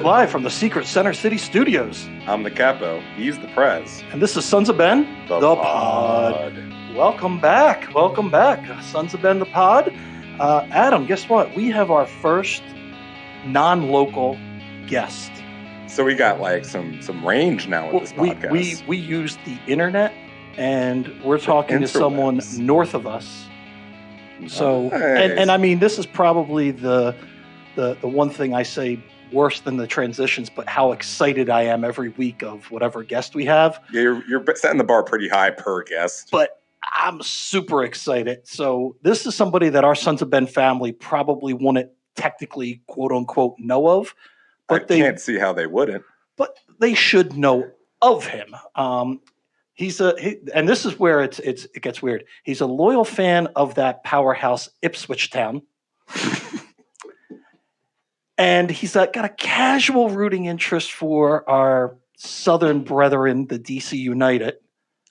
recorded live from the secret Center City Studios. I'm the Capo. He's the Prez. And this is Sons of Ben, the Pod. Welcome back. Sons of Ben, the Pod. Adam, guess what? We have our first non-local guest. So we got like some range now with this podcast. We used the internet, and we're talking to someone north of us. So, nice. and I mean, this is probably the one thing I say worse than the transitions, but how excited I am every week of whatever guest we have. Yeah, you're setting the bar pretty high per guest. But I'm super excited. So this is somebody that our Sons of Ben family probably wouldn't technically, quote unquote, know of. But I can't see how they wouldn't. But they should know of him. And this is where it gets weird. He's a loyal fan of that powerhouse Ipswich Town. And he's got a casual rooting interest for our Southern brethren, the DC United.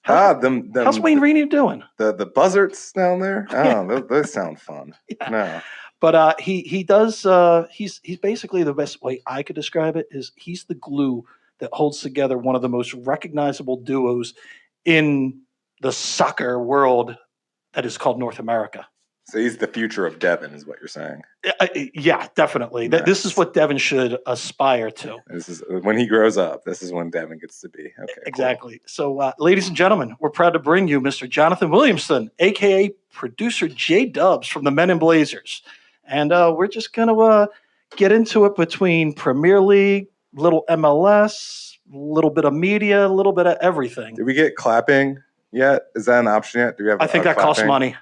How's Wayne Rainey doing? The buzzards down there? Oh, those sound fun. Yeah. No. But he does. He's basically, the best way I could describe it is he's the glue that holds together one of the most recognizable duos in the soccer world that is called North America. So he's the future of Devin, is what you're saying. Yeah, definitely. Nice. This is what Devin should aspire to. This is when he grows up. This is when Devin gets to be. Okay, exactly. Cool. So, ladies and gentlemen, we're proud to bring you Mr. Jonathan Williamson, a.k.a. producer J-Dubs from the Men in Blazers. And we're just going to get into it between Premier League, little MLS, a little bit of media, a little bit of everything. Did we get clapping yet? Is that an option yet? Do we have? I think that costs money.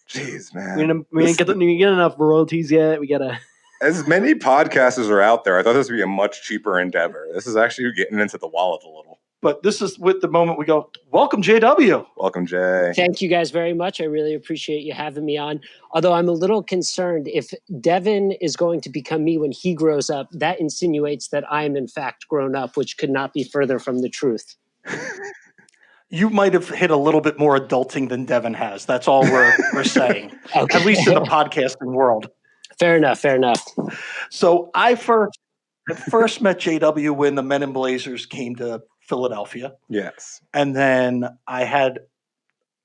Jeez, man. We didn't get enough royalties yet. We got to. As many podcasters are out there, I thought this would be a much cheaper endeavor. This is actually getting into the wallet a little. But this is with the moment we go, welcome, JW. Welcome, Jay. Thank you guys very much. I really appreciate you having me on. Although I'm a little concerned if Devin is going to become me when he grows up, that insinuates that I am in fact grown up, which could not be further from the truth. You might have hit a little bit more adulting than Devin has. That's all we're saying, okay. At least in the podcasting world. Fair enough. So I first met JW when the Men in Blazers came to Philadelphia. Yes. And then I had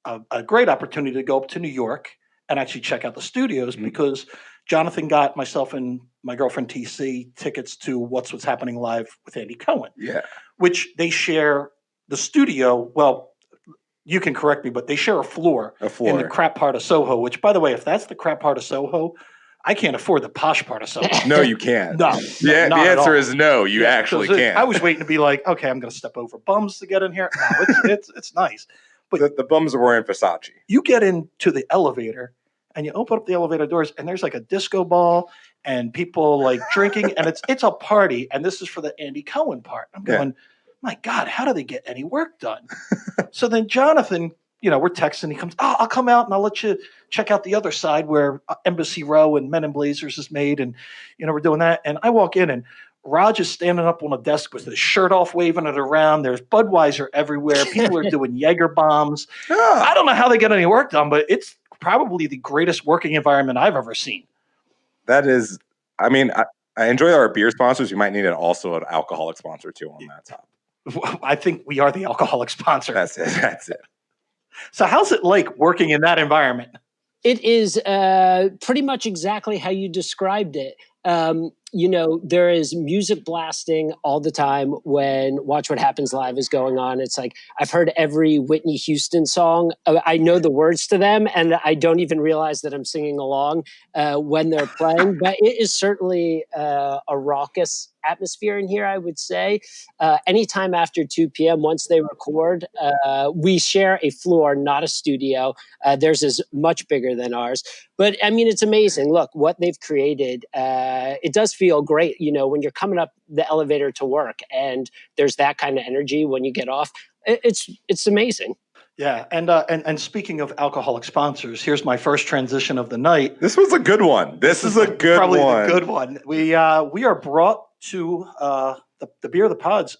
a great opportunity to go up to New York and actually check out the studios because Jonathan got myself and my girlfriend TC tickets to What's Happening Live with Andy Cohen. Yeah. Which they share the studio. Well, you can correct me, but they share a floor in the crap part of Soho, which, by the way, if that's the crap part of Soho, I can't afford the posh part of Soho. No, you can't. No. The answer is no, you actually can't. I was waiting to be like, okay, I'm going to step over bums to get in here. No, it's nice. But the bums are wearing Versace. You get into the elevator and you open up the elevator doors and there's like a disco ball and people like drinking and it's a party. And this is for the Andy Cohen part. I'm going, my God, how do they get any work done? So then Jonathan, we're texting. He comes, I'll come out and I'll let you check out the other side where Embassy Row and Men in Blazers is made. And, we're doing that. And I walk in and Raj is standing up on a desk with his shirt off, waving it around. There's Budweiser everywhere. People are doing Jaeger bombs. I don't know how they get any work done, but it's probably the greatest working environment I've ever seen. That is, I enjoy our beer sponsors. You might need also an alcoholic sponsor too on that top. I think we are the alcoholic sponsor. That's it. So how's it like working in that environment? It is pretty much exactly how you described it. There is music blasting all the time when Watch What Happens Live is going on. It's like I've heard every Whitney Houston song. I know the words to them, and I don't even realize that I'm singing along when they're playing. But it is certainly a raucous atmosphere in here, I would say. Anytime after 2 p.m., once they record, we share a floor, not a studio. Theirs is much bigger than ours. But, it's amazing. Look, what they've created, it does feel great, when you're coming up the elevator to work and there's that kind of energy when you get off. It's amazing. Yeah, and speaking of alcoholic sponsors, here's my first transition of the night. This was a good one. This is a good probably one. Probably the good one. We are brought to the Beer of the Pods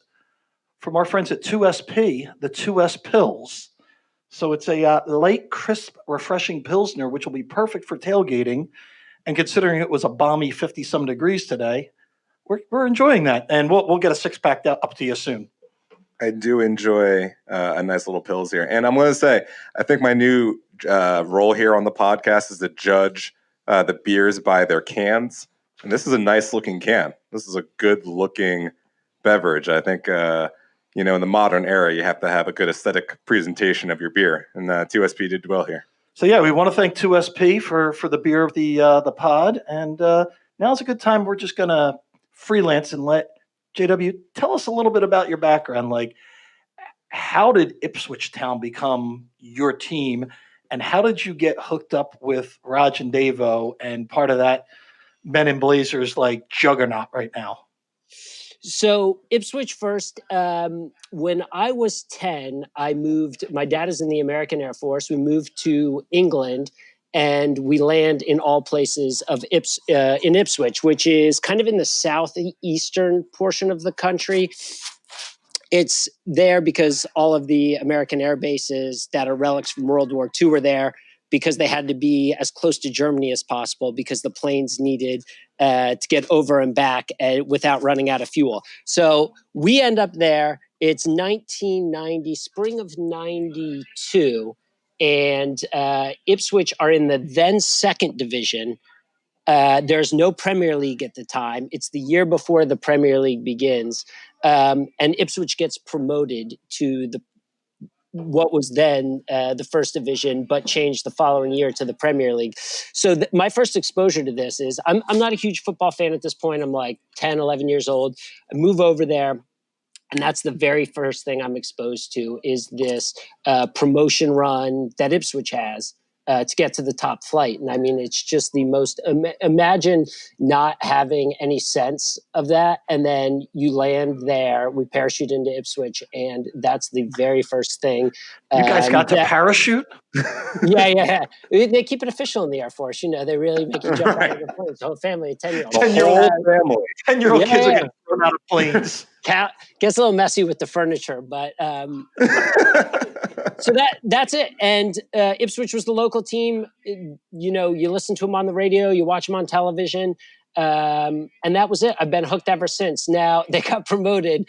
from our friends at 2SP, the 2S Pills. So it's a light, crisp, refreshing Pilsner, which will be perfect for tailgating. And considering it was a balmy 50-some degrees today, we're enjoying that, and we'll get a 6-pack up to you soon. I do enjoy a nice little pills here. And I'm going to say, I think my new role here on the podcast is to judge the beers by their cans. And this is a nice looking can. This is a good looking beverage. I think, in the modern era, you have to have a good aesthetic presentation of your beer. And 2SP did well here. So, yeah, we want to thank 2SP for the beer of the pod. And now's a good time. We're just going to freelance and let JW, tell us a little bit about your background. Like, how did Ipswich Town become your team, and how did you get hooked up with Raj and Davo and part of that Men in Blazers like juggernaut right now? So Ipswich first. When I was 10, I moved. My dad is in the American Air Force. We moved to England, and we land in all places of in Ipswich, which is kind of in the southeastern portion of the country. It's there because all of the American air bases that are relics from World War II were there, because they had to be as close to Germany as possible because the planes needed to get over and back without running out of fuel. So we end up there. It's 1990, spring of 92. And Ipswich are in the then second division. There's no Premier League at the time. It's the year before the Premier League begins. And Ipswich gets promoted to what was then the first division, but changed the following year to the Premier League. So my first exposure to this is, I'm not a huge football fan at this point. I'm like 10, 11 years old. I move over there. And that's the very first thing I'm exposed to is this promotion run that Ipswich has to get to the top flight. And I mean, it's just the most, imagine not having any sense of that. And then you land there, we parachute into Ipswich, and that's the very first thing. You guys got to parachute? Yeah. They keep it official in the Air Force. They really make you jump out of the planes. The whole family, 10-year-old. 10-year-old kids are getting thrown out of planes. Gets a little messy with the furniture, but so that's it. And Ipswich was the local team. You listen to them on the radio, you watch them on television, and that was it. I've been hooked ever since. Now they got promoted.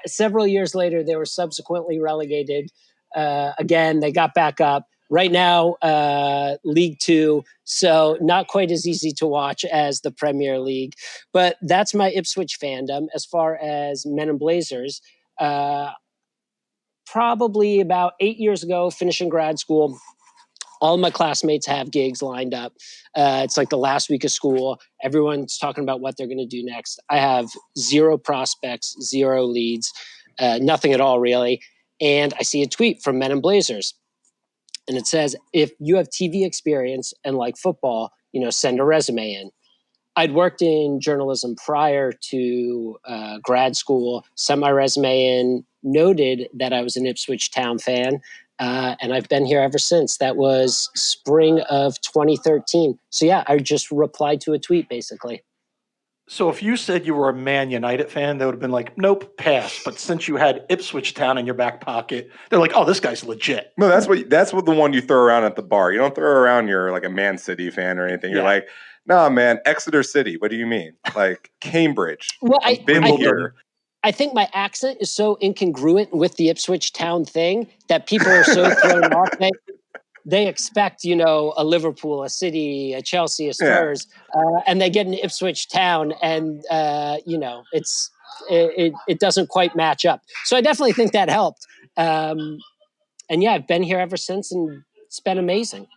Several years later, they were subsequently relegated. Again, they got back up. Right now, League Two, so not quite as easy to watch as the Premier League. But that's my Ipswich fandom. As far as Men in Blazers, probably about 8 years ago, finishing grad school, all of my classmates have gigs lined up. It's like the last week of school. Everyone's talking about what they're going to do next. I have 0 prospects, 0 leads, nothing at all, really. And I see a tweet from Men in Blazers. And it says, if you have TV experience and like football, send a resume in. I'd worked in journalism prior to grad school, sent my resume in, noted that I was an Ipswich Town fan, and I've been here ever since. That was spring of 2013. So yeah, I just replied to a tweet, basically. So if you said you were a Man United fan, they would have been like, nope, pass. But since you had Ipswich Town in your back pocket, they're like, oh, this guy's legit. No, that's what the one you throw around at the bar. You don't throw around you're like a Man City fan or anything. You're like, no, man, Exeter City. What do you mean? Like Cambridge. Well, I've been here. I think my accent is so incongruent with the Ipswich Town thing that people are so thrown off. They expect, a Liverpool, a City, a Chelsea, a Spurs, and they get an Ipswich Town, and it doesn't quite match up. So I definitely think that helped. And yeah, I've been here ever since, and it's been amazing.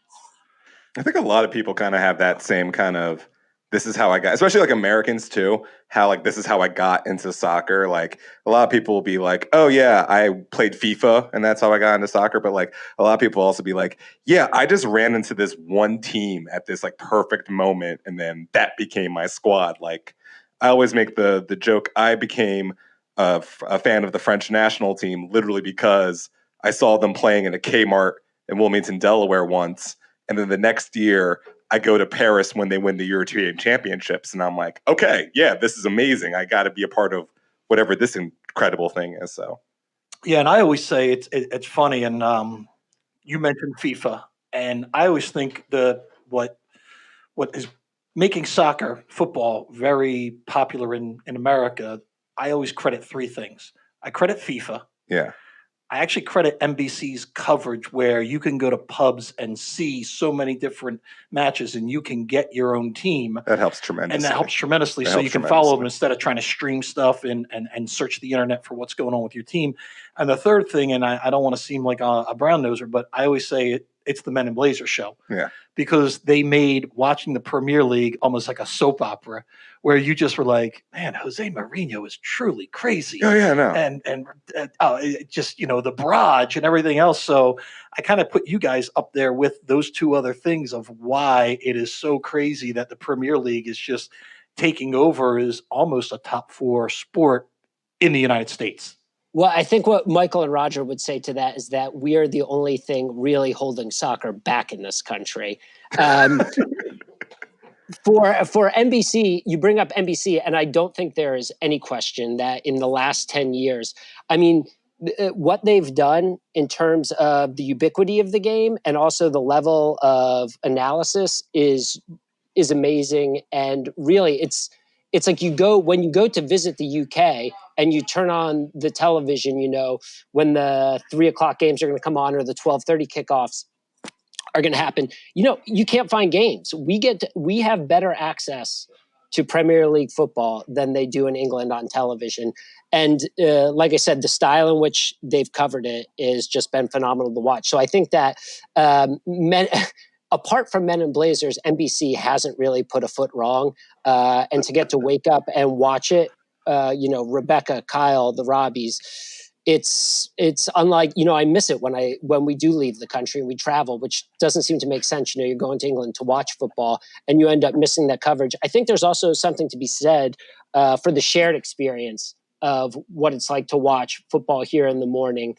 I think a lot of people kind of have that same kind of, this is how I got, especially like Americans too, how like, this is how I got into soccer. Like a lot of people will be like, oh yeah, I played FIFA and that's how I got into soccer. But like a lot of people also be like, yeah, I just ran into this one team at this like perfect moment. And then that became my squad. Like I always make the joke. I became a fan of the French national team literally because I saw them playing in a Kmart in Wilmington, Delaware once. And then the next year, I go to Paris when they win the European Championships, and I'm like, okay, yeah, this is amazing. I got to be a part of whatever this incredible thing is. So, yeah, and I always say it's funny, and you mentioned FIFA, and I always think what is making soccer, football very popular in America, I always credit three things. I credit FIFA. Yeah. I actually credit NBC's coverage where you can go to pubs and see so many different matches and you can get your own team. That helps tremendously. And that helps tremendously. That So helps you can follow them tremendously. instead of trying to stream stuff and search the internet for what's going on with your team. And the third thing, and I don't want to seem like a brown noser, but I always say it's the Men in Blazer show. Yeah. Because they made watching the Premier League almost like a soap opera where you just were like, man, Jose Mourinho is truly crazy. Oh, yeah, no. And just, the barrage and everything else. So I kind of put you guys up there with those two other things of why it is so crazy that the Premier League is just taking over as almost a top four sport in the United States. Well, I think what Michael and Roger would say to that is that we are the only thing really holding soccer back in this country. For NBC, you bring up NBC, and I don't think there is any question that in the last 10 years, I mean, what they've done in terms of the ubiquity of the game and also the level of analysis is amazing. And really, it's like when you go to visit the UK and you turn on the television, when the 3:00 games are going to come on or the 12:30 kickoffs are going to happen, you can't find games. We have better access to Premier League football than they do in England on television. And like I said, the style in which they've covered it has just been phenomenal to watch. So I think that apart from Men in Blazers, NBC hasn't really put a foot wrong. And to get to wake up and watch it, Rebecca, Kyle, the Robbies, it's unlike, I miss it when we do leave the country and we travel, which doesn't seem to make sense. You're going to England to watch football and you end up missing that coverage. I think there's also something to be said for the shared experience of what it's like to watch football here in the morning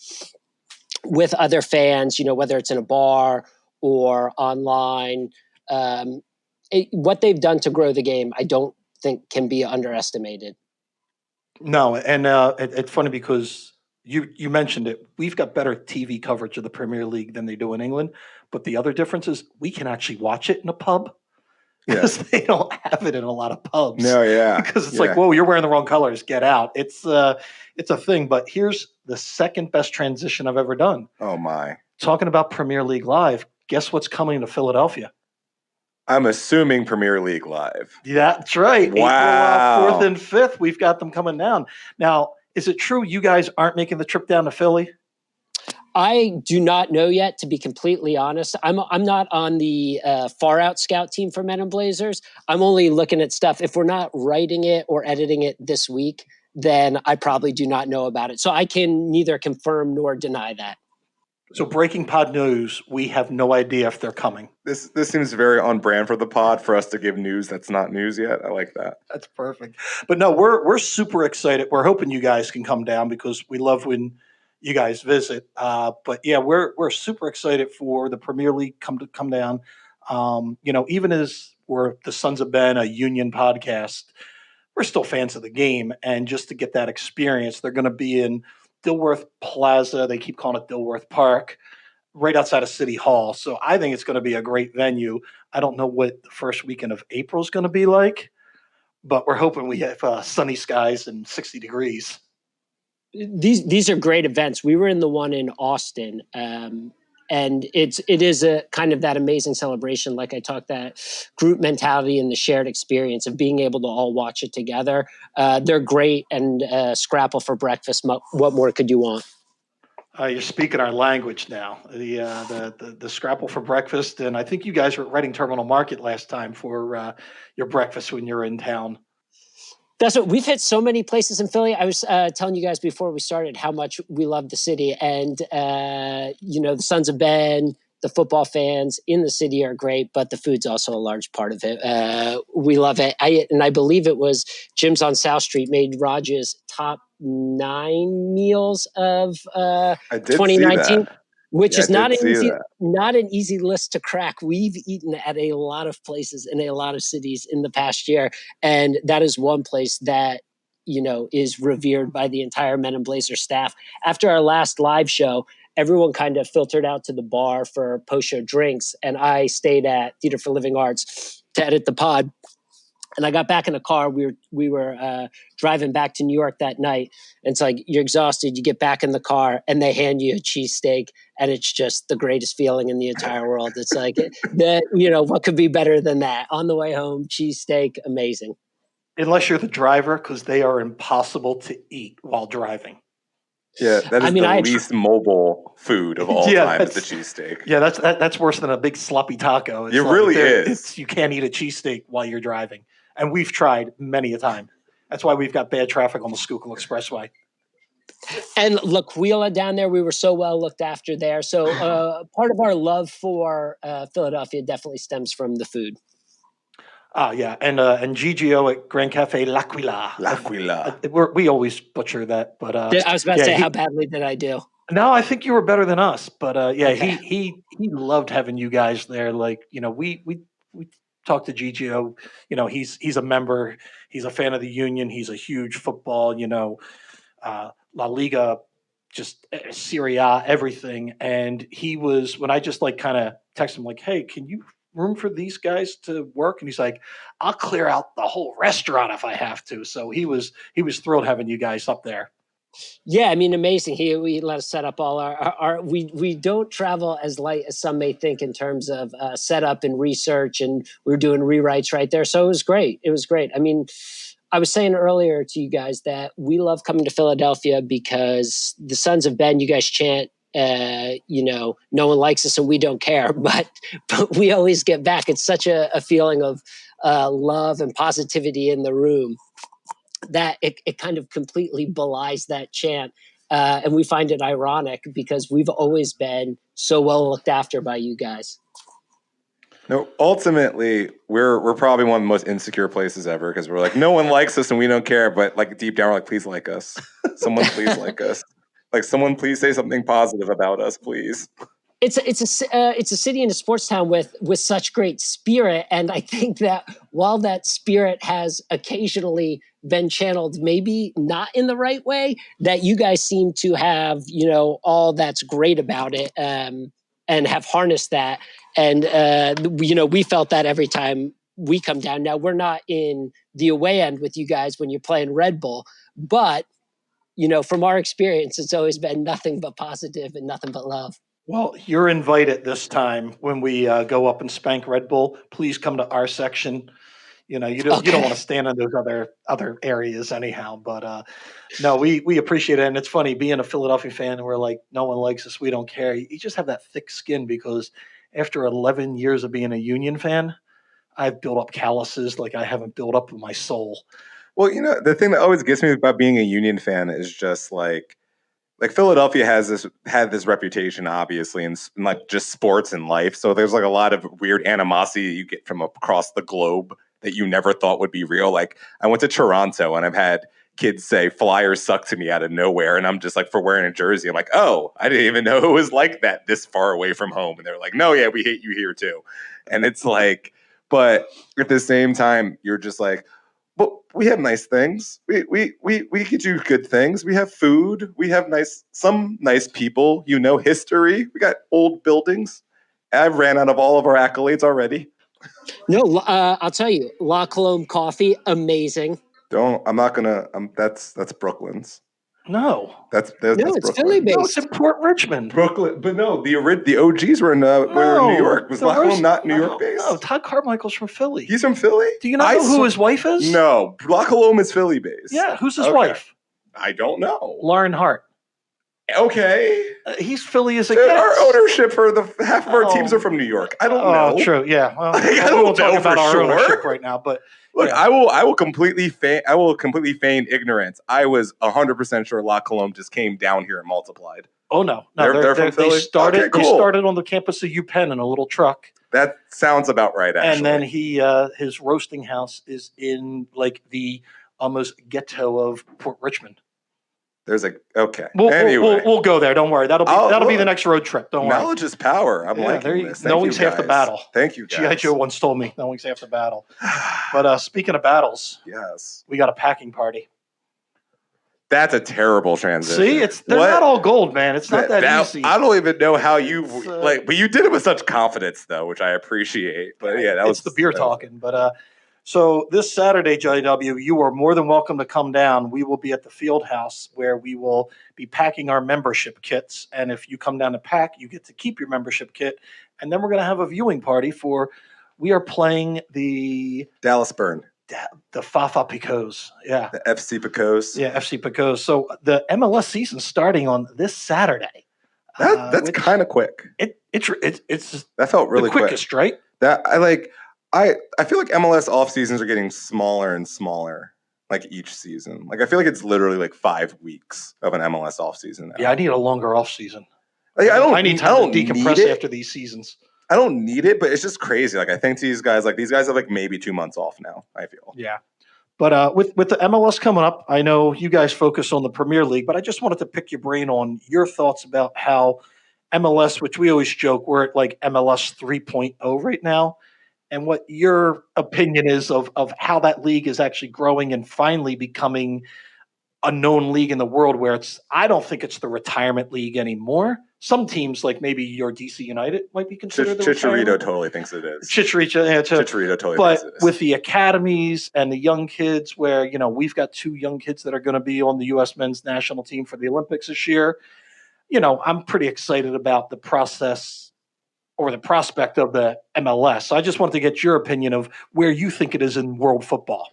with other fans, whether it's in a bar or online. What they've done to grow the game, I don't think can be underestimated. No, and it's funny because you mentioned it. We've got better TV coverage of the Premier League than they do in England, but the other difference is we can actually watch it in a pub because they don't have it in a lot of pubs. No, yeah, because it's like, whoa, you're wearing the wrong colors. Get out. It's a thing. But here's the second best transition I've ever done. Oh my! Talking about Premier League Live. Guess what's coming to Philadelphia? I'm assuming Premier League Live. Yeah, that's right. Wow. April 4th and 5th, we've got them coming down. Now, is it true you guys aren't making the trip down to Philly? I do not know yet, to be completely honest. I'm not on the far out scout team for Men in Blazers. I'm only looking at stuff. If we're not writing it or editing it this week, then I probably do not know about it. So I can neither confirm nor deny that. So breaking pod news, we have no idea if they're coming. This seems very on brand for the pod for us to give news that's not news yet. I like that. That's perfect. But no, we're super excited. We're hoping you guys can come down because we love when you guys visit. But yeah, we're super excited for the Premier League come down. Even as we're the Sons of Ben, a union podcast, we're still fans of the game, and just to get that experience, they're going to be in Dilworth Plaza. They keep calling it Dilworth Park, right outside of City Hall. So I think it's going to be a great venue. I don't know what the first weekend of April is going to be like, but we're hoping we have sunny skies and 60 degrees. These are great events. We were in the one in Austin, and it is a kind of that amazing celebration. Like I talked, that group mentality and the shared experience of being able to all watch it together. They're great, and scrapple for breakfast. What more could you want? You're speaking our language now. The scrapple for breakfast, and I think you guys were at Reading Terminal Market last time for your breakfast when you're in town. That's what we've hit so many places in Philly. I was telling you guys before we started how much we love the city, and the Sons of Ben, the football fans in the city are great, but the food's also a large part of it. We love it. I believe it was Jim's on South Street made Raj's top 9 meals of 2019. Which is not an easy list to crack. We've eaten at a lot of places in a lot of cities in the past year, and that is one place that is revered by the entire Men in Blazer staff. After our last live show, everyone kind of filtered out to the bar for post-show drinks, and I stayed at Theater for Living Arts to edit the pod. And I got back in the car. We were driving back to New York that night. And it's like, you're exhausted. You get back in the car and they hand you a cheesesteak. And it's just the greatest feeling in the entire world. It's like, what could be better than that? On the way home, cheesesteak, amazing. Unless you're the driver, because they are impossible to eat while driving. Yeah, that is the least mobile food of all time. Is the cheesesteak. Yeah, that's worse than a big sloppy taco. It really is. You can't eat a cheesesteak while you're driving, and we've tried many a time. That's why we've got bad traffic on the Schuylkill Expressway. And La Quila down there, we were so well looked after there. So part of our love for Philadelphia definitely stems from the food. Yeah, and GGO at Grand Cafe L'Aquila. L'Aquila. We always butcher that, but I was about to say, how badly did I do? No, I think you were better than us. But Okay. he loved having you guys there. Like, we talked to GGO. He's a member. He's a fan of the Union. He's a huge football. La Liga, just Serie A, everything. And he was, when I just kind of texted him like, hey, can you room for these guys to work? And he's like, I'll clear out the whole restaurant if I have to. So he was thrilled having you guys up there. Yeah, I mean, amazing. We let us set up all our we don't travel as light as some may think in terms of setup and research, and we're doing rewrites right there. So it was great. I mean, I was saying earlier to you guys that we love coming to Philadelphia because the Sons of Ben, you guys chant, no one likes us and we don't care, but we always get back. It's such a feeling of love and positivity in the room that it kind of completely belies that chant. And we find it ironic because we've always been so well looked after by you guys. No, ultimately, we're probably one of the most insecure places ever because we're like, no one likes us and we don't care. But deep down, we're like, please like us. Someone please like us. Someone please say something positive about us, please. It's a city and a sports town with such great spirit, and I think that while that spirit has occasionally been channeled, maybe not in the right way, that you guys seem to have all that's great about it, and have harnessed that, and we felt that every time we come down. Now we're not in the away end with you guys when you're playing Red Bull, but from our experience, it's always been nothing but positive and nothing but love. Well, you're invited this time when we go up and spank Red Bull. Please come to our section. You don't want to stand in those other areas anyhow. But no, we appreciate it, and it's funny being a Philadelphia fan. And we're like, no one likes us. We don't care. You just have that thick skin because after 11 years of being a Union fan, I've built up calluses like I haven't built up with my soul. Well, the thing that always gets me about being a Union fan is just like Philadelphia had this reputation, obviously, in just sports and life. So there's a lot of weird animosity you get from across the globe that you never thought would be real. I went to Toronto and I've had kids say Flyers suck to me out of nowhere. And I'm just for wearing a jersey, I'm like, oh, I didn't even know it was like that this far away from home. And they're like, no, yeah, we hate you here too. And it's but at the same time, you're just but we have nice things. We could do good things. We have food. We have some nice people. History. We got old buildings. I've ran out of all of our accolades already. No, I'll tell you, La Colombe coffee, amazing. I'm not gonna. That's Brooklyn's. No, that's it's Philly based. No, it's in Port Richmond, Brooklyn. But no, the OGs were in New York. Was La Colombe not New York based? No, Todd Carmichael's from Philly. He's from Philly. Do you not know who his wife is? No, La Colombe is Philly based. Yeah, who's his wife? I don't know. Lauren Hart. Okay, he's Philly as a gets. Our ownership for half of our teams are from New York. I don't know. Oh, true. Yeah. Well, I don't talk know about our sure. ownership right now, but look, yeah. I will completely feign ignorance. I was 100% sure La Colombe just came down here and multiplied. Oh no, they're from Philly. They started. Okay, cool. They started on the campus of UPenn in a little truck. That sounds about right. Actually, and then his roasting house is in the almost ghetto of Port Richmond. There's okay. Anyway, we'll go there. Don't worry. That'll be the next road trip. Don't worry. Knowledge is power. I'm liking this. Knowing's half the battle. Thank you, guys. G.I. Joe once told me knowing's half the battle. But speaking of battles, yes, we got a packing party. That's a terrible transition. See, they're not all gold, man. It's not that easy. I don't even know how you but you did it with such confidence, though, which I appreciate. But yeah, it's the beer talking. But So this Saturday, JW, you are more than welcome to come down. We will be at the field house where we will be packing our membership kits. And if you come down to pack, you get to keep your membership kit. And then we're going to have a viewing party we are playing the Dallas Burn, Fafa Picots. Yeah. the FC Picos. Yeah, FC Picots. So the MLS season's starting on this Saturday. That's kind of quick. It's That felt really the quickest, quick. right? That I feel like MLS off seasons are getting smaller and smaller, like each season. Like I feel like it's literally like 5 weeks of an MLS off season now. Yeah, I need a longer off season. Like, I need time to decompress after these seasons. I don't need it, but it's just crazy. Like I think these guys have like maybe 2 months off now. I feel. Yeah, but with the MLS coming up, I know you guys focus on the Premier League, but I just wanted to pick your brain on your thoughts about how MLS, which we always joke, we're at like MLS 3.0 right now, and what your opinion is of how that league is actually growing and finally becoming a known league in the world where I don't think it's the retirement league anymore. Some teams, like maybe your DC United, might be considered the Chicharito retirement. totally thinks it is. Chicharito, yeah, Chicharito totally but thinks it is. with the academies and the young kids, where we've got 2 young kids that are going to be on the U.S. men's national team for the Olympics this year. I'm pretty excited about the process or the prospect of the MLS. So I just wanted to get your opinion of where you think it is in world football.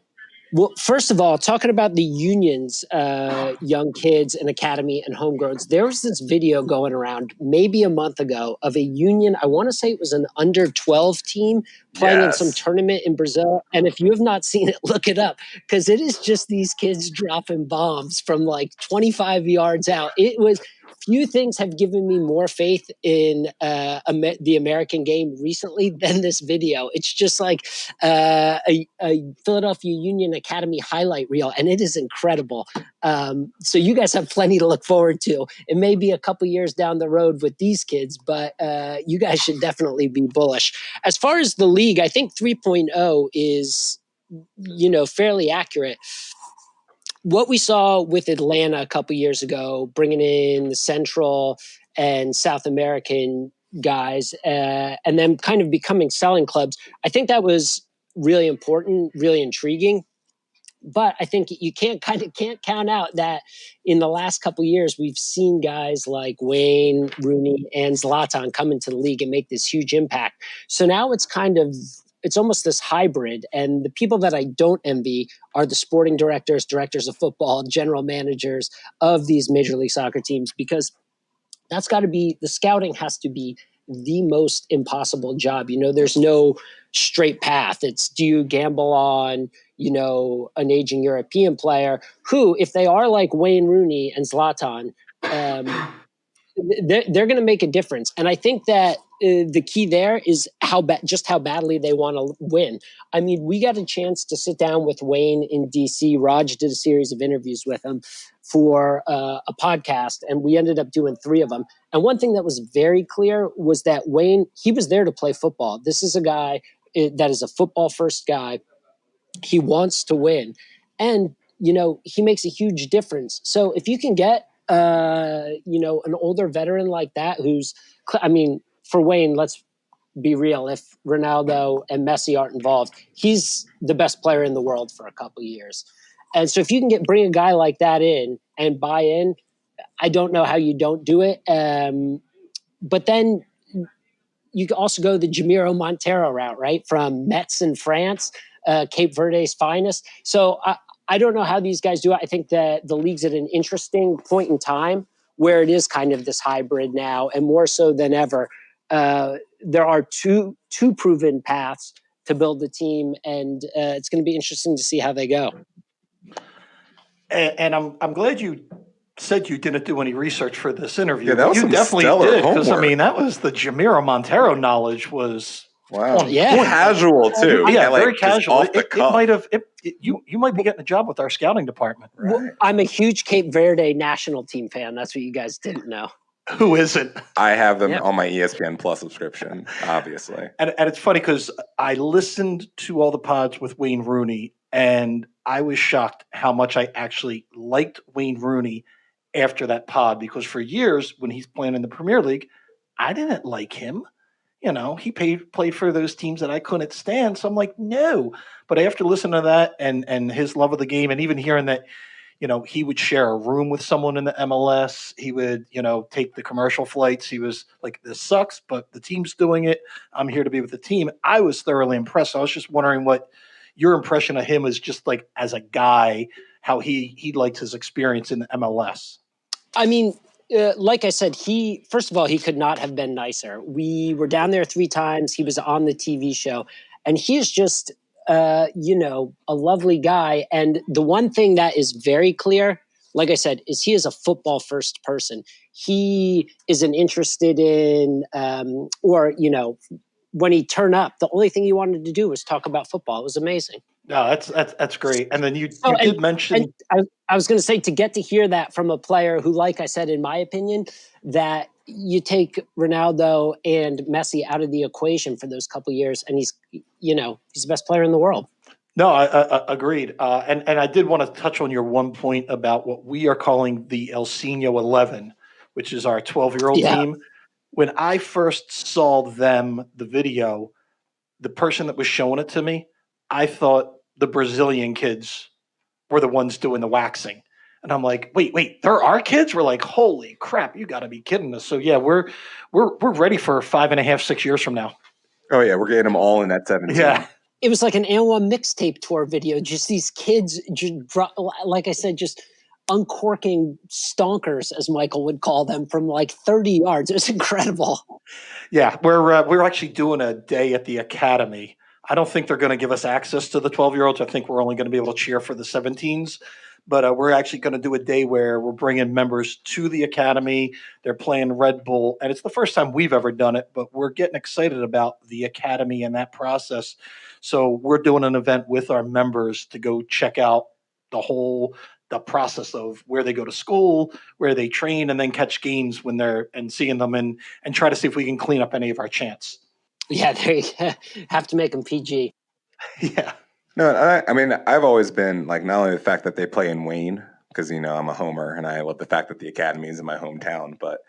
Well, first of all, talking about the unions, young kids and academy and homegrowns, there was this video going around maybe a month ago of a union. I want to say it was an under 12 team playing in some tournament in Brazil. And if you have not seen it, look it up, because it is just these kids dropping bombs from like 25 yards out. It was few things have given me more faith in the American game recently than this video. It's just like a Philadelphia Union Academy highlight reel, and it is incredible. So you guys have plenty to look forward to. It may be a couple years down the road with these kids, but you guys should definitely be bullish. As far as the league, I think 3.0 is, fairly accurate. What we saw with Atlanta a couple years ago, bringing in the Central and South American guys, and then kind of becoming selling clubs, I think that was really important, really intriguing. But I think you can't count out that in the last couple of years, we've seen guys like Wayne Rooney and Zlatan come into the league and make this huge impact. So now it's almost this hybrid. And the people that I don't envy are the sporting directors of football, general managers of these Major League Soccer teams, because that's got to be, the scouting has to be the most impossible job. There's no straight path. It's, do you gamble on, an aging European player who, if they are like Wayne Rooney and Zlatan, they're going to make a difference. And I think that the key there is how badly they want to win. I mean, we got a chance to sit down with Wayne in DC. Raj did a series of interviews with him for a podcast, and we ended up doing 3 of them. And one thing that was very clear was that Wayne, he was there to play football. This is a guy that is a football first guy. He wants to win. And, he makes a huge difference. So if you can get, an older veteran like that, for Wayne, let's be real. If Ronaldo and Messi aren't involved, he's the best player in the world for a couple of years. And so if you can bring a guy like that in and buy in, I don't know how you don't do it. But then you can also go the Jamiro Montero route, right? From Metz in France, Cape Verde's finest. So I don't know how these guys do it. I think that the league's at an interesting point in time where it is kind of this hybrid now, and more so than ever. There are two proven paths to build the team, and it's going to be interesting to see how they go. And I'm glad you said you didn't do any research for this interview. Yeah, that was you some definitely stellar did, because homework. that was the Jamiro Montero knowledge was Wow. Yeah. Casual too. Yeah, like, very just casual. Off the cuff. You might be getting a job with our scouting department. Right. I'm a huge Cape Verde national team fan. That's what you guys didn't know. Who isn't? I have them on my ESPN Plus subscription, obviously. And it's funny because I listened to all the pods with Wayne Rooney, and I was shocked how much I actually liked Wayne Rooney after that pod, because for years when he's playing in the Premier League, I didn't like him. he played for those teams that I couldn't stand. So I'm like, no. But after listening to that and his love of the game, and even hearing that, he would share a room with someone in the MLS. He would, take the commercial flights. He was like, this sucks, but the team's doing it. I'm here to be with the team. I was thoroughly impressed. I was just wondering what your impression of him is, just like as a guy, how he liked his experience in the MLS. I mean, like I said, first of all, he could not have been nicer. We were down there 3 times. He was on the TV show, and he is just, a lovely guy. And the one thing that is very clear, like I said, is he is a football first person. He isn't interested in, when he turned up, the only thing he wanted to do was talk about football. It was amazing. No, that's great. And then you And did mention. I was going to say, to get to hear that from a player who, like I said, in my opinion, that you take Ronaldo and Messi out of the equation for those couple of years, and he's the best player in the world. No, I agreed. And I did want to touch on your one point about what we are calling the El Seno 11, which is our 12-year-old team. When I first saw the video, the person that was showing it to me, I thought the Brazilian kids were the ones doing the waxing. And I'm like, wait, there are kids? We're like, holy crap, you got to be kidding us. So yeah, we're ready for 5.5, 6 years from now. Oh yeah, we're getting them all in that 17. Yeah. It was like an AOM mixtape tour video. Just these kids, like I said, just uncorking stonkers, as Michael would call them, from like 30 yards. It was incredible. Yeah, we're actually doing a day at the academy. I don't think they're going to give us access to the 12-year-olds. I think we're only going to be able to cheer for the 17s. But we're actually going to do a day where we're bringing members to the academy. They're playing Red Bull, and it's the first time we've ever done it, but we're getting excited about the academy and that process. So we're doing an event with our members to go check out the process of where they go to school, where they train, and then catch games when they're and seeing them and try to see if we can clean up any of our chants. Yeah, they have to make them PG. Yeah. No, I mean, I've always been like, not only the fact that they play in Wayne, because, I'm a homer and I love the fact that the academy is in my hometown, but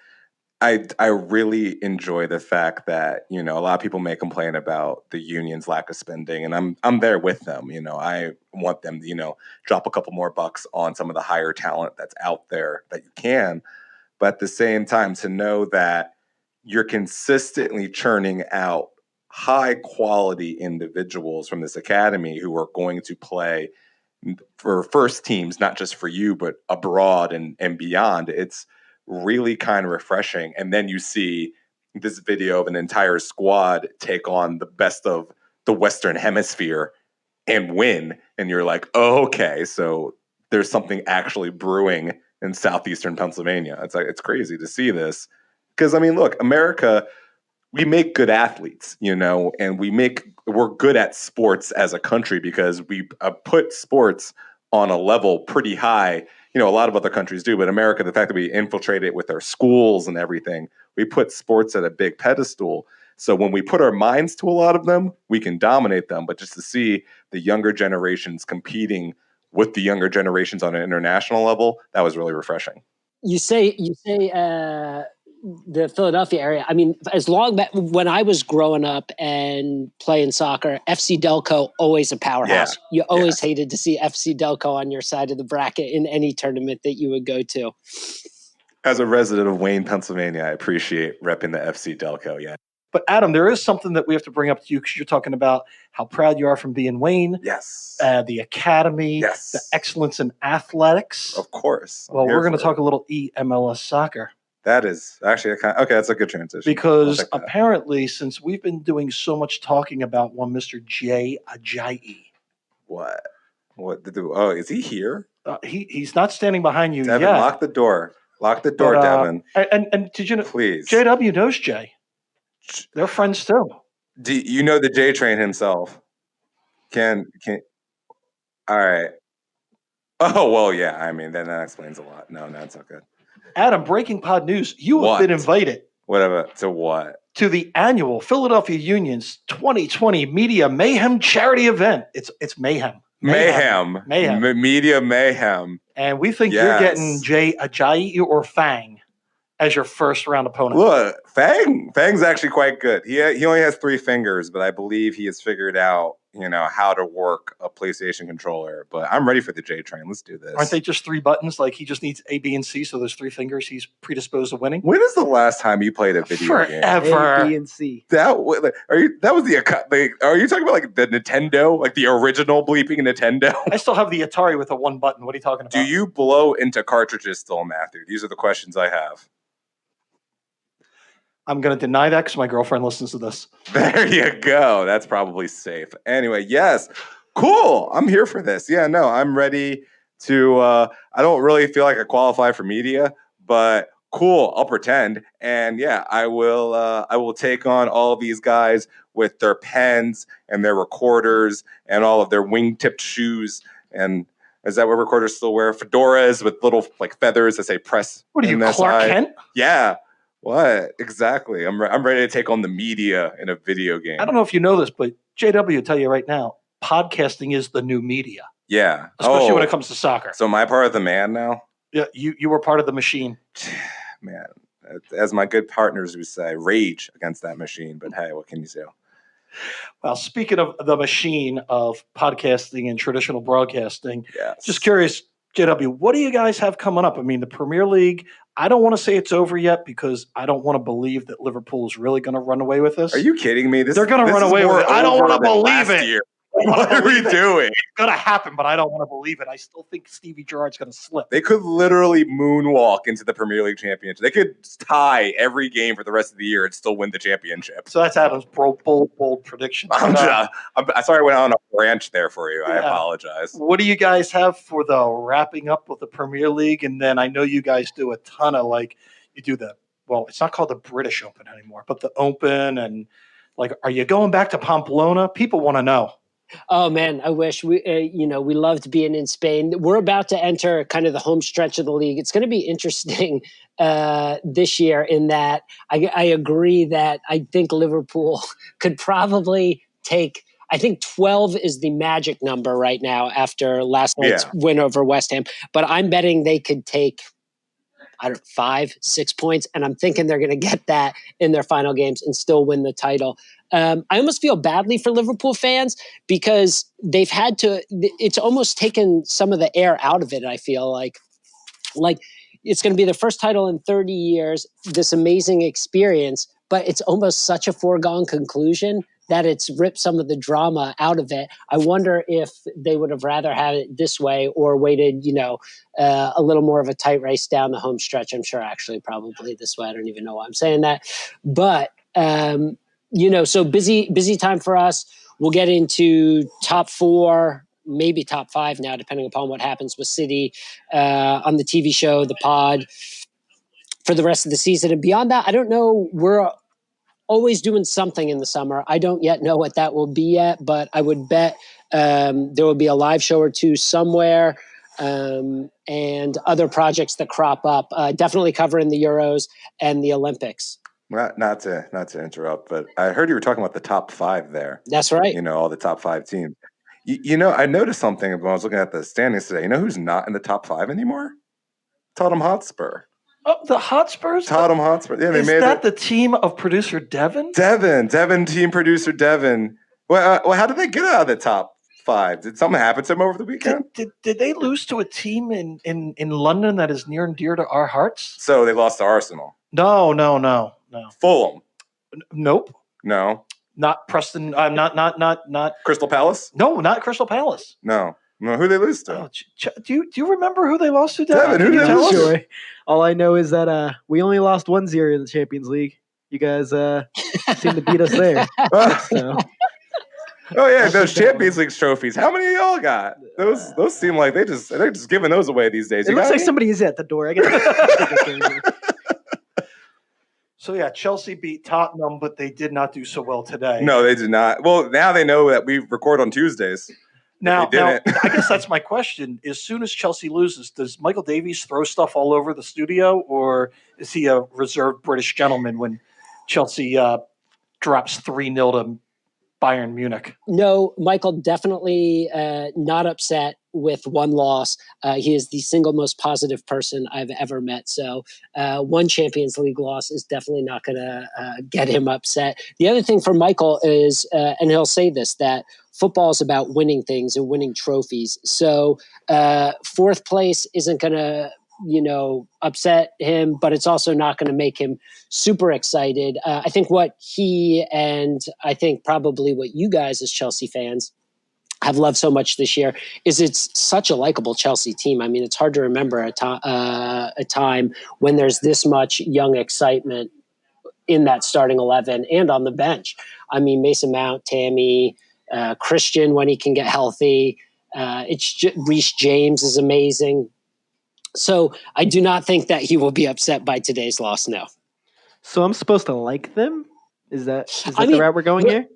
I really enjoy the fact that, a lot of people may complain about the union's lack of spending, and I'm there with them. I want them to, drop a couple more bucks on some of the higher talent that's out there that you can. But at the same time, to know that you're consistently churning out high quality individuals from this academy who are going to play for first teams, not just for you, but abroad and beyond. It's really kind of refreshing. And then you see this video of an entire squad take on the best of the Western Hemisphere and win. And you're like, oh, okay, so there's something actually brewing in southeastern Pennsylvania. It's crazy to see this. Because, I mean, look, America, we make good athletes, and we're good at sports as a country because we put sports on a level pretty high. A lot of other countries do, but America, the fact that we infiltrate it with our schools and everything, we put sports at a big pedestal. So when we put our minds to a lot of them, we can dominate them. But just to see the younger generations competing with the younger generations on an international level, that was really refreshing. You say the Philadelphia area. I mean, as long back when I was growing up and playing soccer, FC Delco, always a powerhouse. Yeah. You always hated to see FC Delco on your side of the bracket in any tournament that you would go to. As a resident of Wayne, Pennsylvania, I appreciate repping the FC Delco. Yeah. But Adam, there is something that we have to bring up to you because you're talking about how proud you are from being Wayne. Yes. The academy. Yes. The excellence in athletics. Of course. Well, we're going to talk a little MLS soccer. That is actually okay. That's a good transition. Because apparently, since we've been doing so much talking about one Mr. Jay Ajayi. What? Oh, is he here? He's not standing behind you Devin, yet. lock the door. Lock the door, Devin. And did you know? Please. JW knows Jay. They're friends too. Do you know the J Train himself? Can all right. Oh well, yeah. I mean, then that explains a lot. No, it's not good. Adam, breaking pod news. You have been invited. Whatever. To what? To the annual Philadelphia Union's 2020 Media Mayhem charity event. It's mayhem. Mayhem. Media mayhem. And we think you're getting Jay Ajayi or Fang. as your first round opponent? Look, Fang's actually quite good. He only has 3 fingers, but I believe he has figured out, how to work a PlayStation controller. But I'm ready for the J Train. Let's do this. Aren't they just 3 buttons? Like he just needs A, B, and C. So those 3 fingers, he's predisposed to winning. When is the last time you played a video game? Forever. A, B, and C. That was are you talking about like the Nintendo, like the original bleeping Nintendo? I still have the Atari with the 1 button. What are you talking about? Do you blow into cartridges still, Matthew? These are the questions I have. I'm going to deny that because my girlfriend listens to this. There you go. That's probably safe. Anyway, yes. Cool. I'm here for this. Yeah, no, I'm ready to I don't really feel like I qualify for media, but cool, I'll pretend. And yeah, I will take on all these guys with their pens and their recorders and all of their wing-tipped shoes. And is that what recorders still wear? Fedoras with little like feathers that say press. What are you, Clark Kent? Yeah. What? Exactly. I'm ready to take on the media in a video game. I don't know if you know this, but JW will tell you right now, podcasting is the new media. Yeah. Especially when it comes to soccer. So am I part of the man now? Yeah, you were part of the machine. Man, as my good partners would say, rage against that machine. But hey, what can you do? Well, speaking of the machine of podcasting and traditional broadcasting, Yes. just curious, JW, what do you guys have coming up? I mean, the Premier League, I don't want to say it's over yet because I don't want to believe that Liverpool is really going to run away with this. Are you kidding me? They're going to run away with it. I don't want to believe it. Year. What are we doing? It's going to happen, but I don't want to believe it. I still think Stevie Gerrard's going to slip. They could literally moonwalk into the Premier League championship. They could tie every game for the rest of the year and still win the championship. So that's Adam's bold prediction. I'm sorry I went on a branch there for you. I apologize. What do you guys have for the wrapping up with the Premier League? And then I know you guys do a ton of you do it's not called the British Open anymore, but the Open. And are you going back to Pamplona? People want to know. Oh man, I wish we loved being in Spain. We're about to enter kind of the home stretch of the league. It's going to be interesting this year in that I agree that I think Liverpool could probably take. I think 12 is the magic number right now after last night's win over West Ham. But I'm betting they could take 5, 6 points, and I'm thinking they're going to get that in their final games and still win the title. I almost feel badly for Liverpool fans because they've had to. It's almost taken some of the air out of it. I feel like it's going to be their first title in 30 years. This amazing experience, but it's almost such a foregone conclusion that it's ripped some of the drama out of it. I wonder if they would have rather had it this way or waited, a little more of a tight race down the home stretch. I'm sure actually probably this way. I don't even know why I'm saying that. But, so busy time for us. We'll get into top 4, maybe top 5 now, depending upon what happens with City on the TV show, the pod, for the rest of the season. And beyond that, I don't know. We're always doing something in the summer. I don't yet know what that will be yet, but I would bet there will be a live show or 2 somewhere and other projects that crop up. Definitely covering the Euros and the Olympics. Not to interrupt, but I heard you were talking about the top 5 there. That's right. All the top 5 teams. I noticed something when I was looking at the standings today. You know who's not in the top 5 anymore? Tottenham Hotspur. Oh, the Hotspurs? Tottenham Hotspur. Yeah, Is that the team of producer Devin? Devin, team producer Devin. Well, how did they get out of the top 5? Did something happen to them over the weekend? Did they lose to a team in London that is near and dear to our hearts? So they lost to Arsenal. No. Fulham. Nope. No. Not Preston. Not Crystal Palace. No, not Crystal Palace. No. Who they lose to? Oh, do you rember who they lost to? Devin, who Can you did tell us? Sure. All I know is that we only lost 1-0 in the Champions League. You guys seem to beat us there. So. Oh yeah, those Champions League trophies. How many of y'all got? Those seem like they're just giving those away these days. It looks like somebody is at the door. I guess. So yeah, Chelsea beat Tottenham, but they did not do so well today. No, they did not. Well, now they know that we record on Tuesdays. Now, I guess that's my question. As soon as Chelsea loses, does Michael Davies throw stuff all over the studio, or is he a reserved British gentleman when Chelsea drops 3-0 to Bayern Munich? No, Michael definitely not upset. with one loss. He is the single most positive person I've ever met. So one Champions League loss is definitely not going to get him upset. The other thing for Michael is, and he'll say this, that football is about winning things and winning trophies. So fourth place isn't going to upset him, but it's also not going to make him super excited. I think what he and I think probably what you guys as Chelsea fans have loved so much this year is it's such a likable Chelsea team. I mean, it's hard to remember a time when there's this much young excitement in that starting 11 and on the bench. I mean, Mason Mount, Tammy, Christian when he can get healthy. Reece James is amazing. So I do not think that he will be upset by today's loss. No. So I'm supposed to like them? Is that the route we're going here?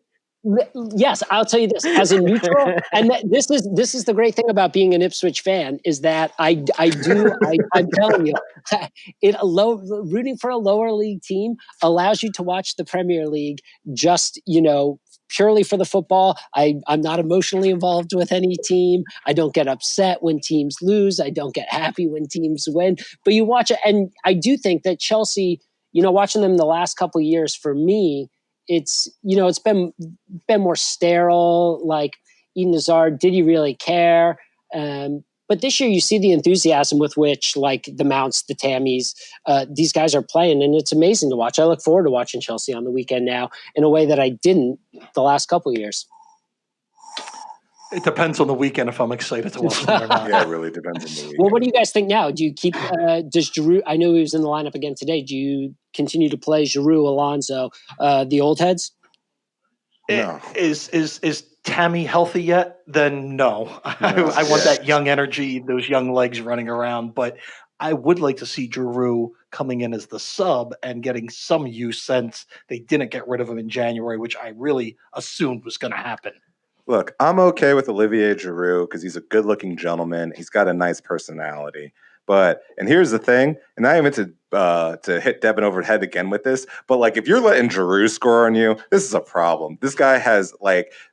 Yes, I'll tell you this as a neutral, and this is the great thing about being an Ipswich fan is that I'm telling you, rooting for a lower league team allows you to watch the Premier League just purely for the football. I'm not emotionally involved with any team. I don't get upset when teams lose. I don't get happy when teams win. But you watch it, and I do think that Chelsea, watching them the last couple of years, for me, it's been more sterile. Like Eden Hazard, did he really care? But this year, you see the enthusiasm with which, like the Mounts, the Tammys, these guys are playing, and it's amazing to watch. I look forward to watching Chelsea on the weekend now in a way that I didn't the last couple of years. It depends on the weekend if I'm excited to watch them or not. Yeah, it really depends on the weekend. Well, what do you guys think now? Do you keep? Does Giroud? I know he was in the lineup again today. Do you continue to play Giroud, Alonso, the old heads? No. Is Tammy healthy yet? Then no. I want that young energy, those young legs running around. But I would like to see Giroud coming in as the sub and getting some use since they didn't get rid of him in January, which I really assumed was going to happen. Look, I'm okay with Olivier Giroud because he's a good-looking gentleman. He's got a nice personality. And here's the thing, and I meant to hit Devin over the head again with this, but like if you're letting Giroud score on you, this is a problem. This guy has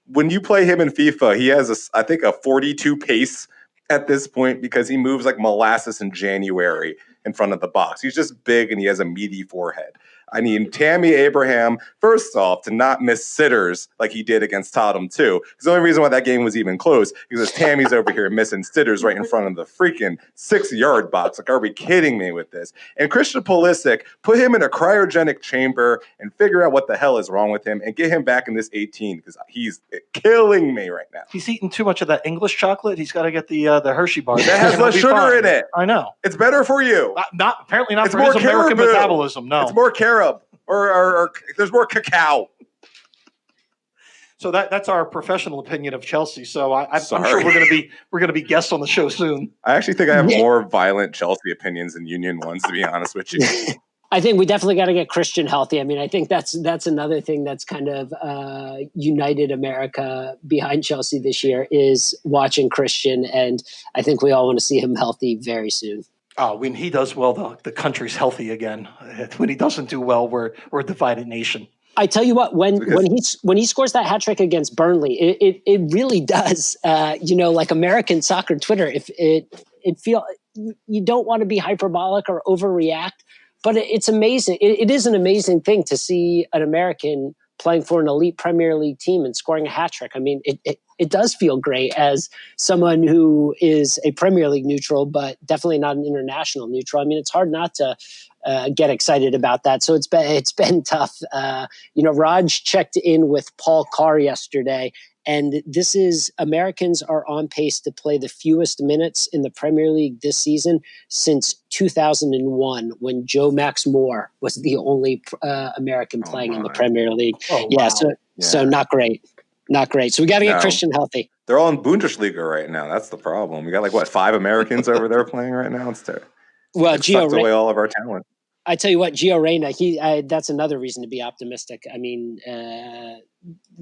when you play him in FIFA, he has I think a 42 pace at this point because he moves like molasses in January in front of the box. He's just big and he has a meaty forehead. I mean, Tammy Abraham, first off, to not miss sitters like he did against Tottenham too. Because the only reason why that game was even close because Tammy's over here missing sitters right in front of the freaking 6-yard box. Like, are we kidding me with this? And Christian Pulisic, put him in a cryogenic chamber and figure out what the hell is wrong with him and get him back in this 18 because he's killing me right now. He's eating too much of that English chocolate. He's got to get the Hershey bar. That has less sugar in it. I know. It's better for you. Apparently not it's for more his American caribou. metabolism. No, it's more carob or there's more cacao. So that's our professional opinion of Chelsea. So I'm sure we're gonna be guests on the show soon. I actually think I have more violent Chelsea opinions than Union ones, to be honest with you. I think we definitely got to get Christian healthy. I mean, I think that's another thing that's kind of united America behind Chelsea this year is watching Christian, and I think we all want to see him healthy very soon. Oh, when he does well, the country's healthy again. When he doesn't do well, we're a divided nation. I tell you what, when he scores that hat trick against Burnley, it really does. Like American soccer Twitter, if it feel you don't want to be hyperbolic or overreact, but it's amazing. It is an amazing thing to see an American playing for an elite Premier League team and scoring a hat trick. I mean, it does feel great as someone who is a Premier League neutral, but definitely not an international neutral. I mean, it's hard not to get excited about that. So it's been tough. Raj checked in with Paul Carr yesterday, and this is Americans are on pace to play the fewest minutes in the Premier League this season since 2001, when Joe Max Moore was the only American playing in the Premier League. Oh, wow. So not great. Not great. So we got to get Christian healthy. They're all in Bundesliga right now. That's the problem. We got 5 Americans over there playing right now. It's terrible. Well, it sucked away all of our talent. I tell you what, Gio Reyna, that's another reason to be optimistic. I mean,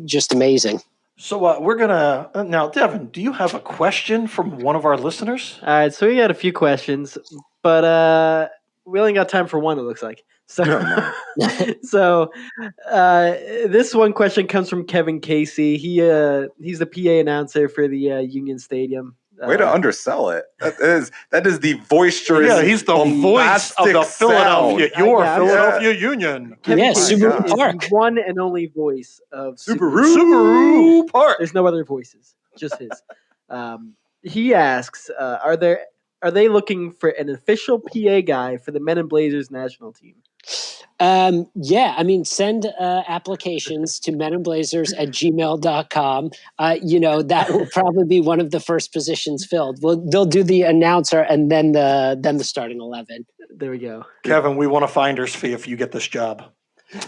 just amazing. So we're going to now, Devin, do you have a question from one of our listeners? All right, so we got a few questions, but we only got time for one, it looks like. So, this one question comes from Kevin Casey. He's the PA announcer for the Union Stadium Way to undersell it. That is the boisterous. Yeah, he's the voice of the bombastic Philadelphia, sound. your Yeah. Philadelphia Union. Kevin Yeah, Casey Subaru is Park. the one and only voice of Subaru. Subaru Park. There's no other voices, just his. He asks, are they looking for an official PA guy for the Men in Blazers national team? Yeah, I mean, send applications to meninblazers@gmail.com. That will probably be one of the first positions filled. They'll do the announcer and then the starting 11. There we go. Kevin, we want a finder's fee if you get this job.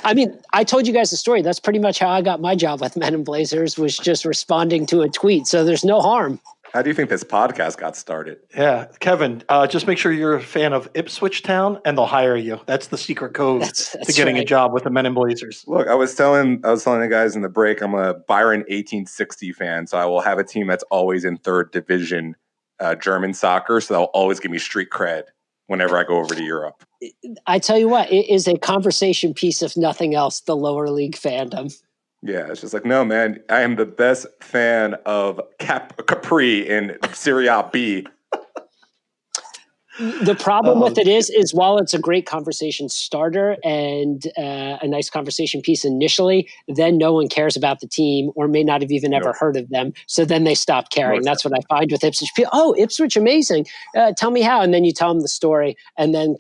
I mean, I told you guys the story. That's pretty much how I got my job with Men in Blazers, was just responding to a tweet. So there's no harm. How do you think this podcast got started? Yeah, Kevin, just make sure you're a fan of Ipswich Town, and they'll hire you. That's the secret code That's to getting a right. job with the Men in Blazers. Look, I was telling the guys in the break, I'm a Byron 1860 fan, so I will have a team that's always in third division German soccer, so they'll always give me street cred whenever I go over to Europe. I tell you what, it is a conversation piece, if nothing else, the lower league fandom. Yeah, it's just like, no, man, I am the best fan of Capri in Serie A B. The problem with it is while it's a great conversation starter and a nice conversation piece initially, then no one cares about the team or may not have even ever heard of them. So then they stop caring. That's what I find with Ipswich. Oh, Ipswich, amazing. Tell me how. And then you tell them the story. And then,